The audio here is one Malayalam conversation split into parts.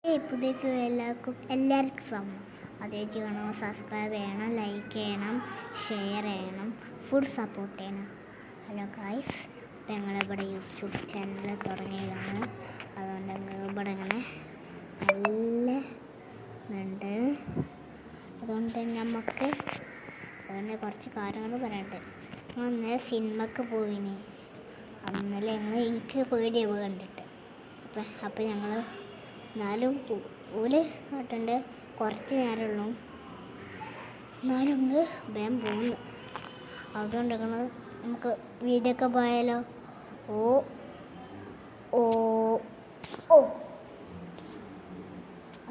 പുതിയ എല്ലാവർക്കും സമയം അതേറ്റ് ചെയ്യണം, സബ്സ്ക്രൈബ് ചെയ്യണം, ലൈക്ക് ചെയ്യണം, ഷെയർ ചെയ്യണം, ഫുൾ സപ്പോർട്ട് ചെയ്യണം. ഹലോ ഗായ്സ്, ഇപ്പം ഞങ്ങളിവിടെ യൂട്യൂബ് ചാനൽ തുടങ്ങിയതാണ്. അതുകൊണ്ട് ഇവിടെ ഇങ്ങനെ നല്ല ഇതുണ്ട്. അതുകൊണ്ട് നമുക്ക് അതിൻ്റെ കുറച്ച് കാര്യങ്ങൾ പറയട്ടെ. അന്നേരം സിനിമക്ക് പോയിന്. അന്നലെ എനിക്ക് പേടിയാവ് കണ്ടിട്ട്. അപ്പം ഞങ്ങൾ എന്നാലും ഓല് ആട്ടുണ്ട് കുറച്ച് നേരമുള്ളൂ, എന്നാലും ഒന്ന് വേഗം പോകുന്നു. അതുകൊണ്ട് നമുക്ക് വീഡിയോ ഒക്കെ പോയാലോ? ഓ ഓ ഓ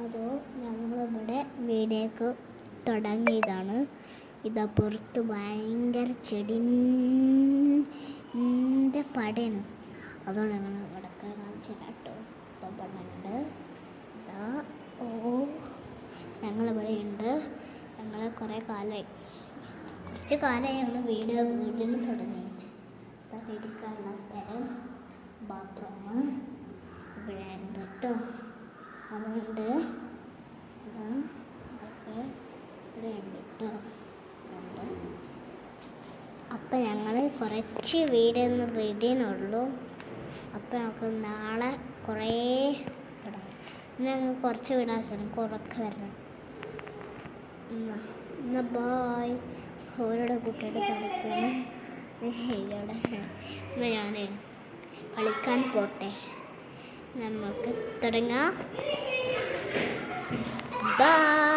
അതോ ഞങ്ങളിവിടെ വീഡിയോക്ക് തുടങ്ങിയതാണ്. ഇതാ പുറത്ത് ഭയങ്കര ചെടിൻ്റെ പടയാണ്. അതുകൊണ്ട് ഞങ്ങൾ ഇവിടെയൊക്കെ കാണിച്ചു കേട്ടോ. ഇപ്പം പടമുണ്ട്. ഓ ഞങ്ങളിവിടെ ഉണ്ട്. ഞങ്ങൾ കുറച്ച് കാലമായി ഞങ്ങൾ വീടിന് തുടങ്ങി. ഇരിക്കാനുള്ള സ്ഥലം, ബാത്റൂം ഇവിടെ ഉണ്ട് കേട്ടോ. അതുകൊണ്ട് ഇവിടെ ഉണ്ട് കേട്ടോ. അപ്പം ഞങ്ങൾ കുറച്ച് വീടിനുള്ളൂ. അപ്പം നമുക്ക് നാളെ കുറേ ഇടാം. ഇന്ന് ഞങ്ങൾ കുറച്ച് വിടാൻ ശ്രമിക്കും, ഉറക്കെ വരണം. എന്നാ ബായ്. ഓരോടെ കുട്ടിയുടെ കളിക്കണം. ഇവിടെ എന്നാൽ ഞാൻ കളിക്കാൻ പോട്ടെ. നമുക്ക് തുടങ്ങാം. ബായ്.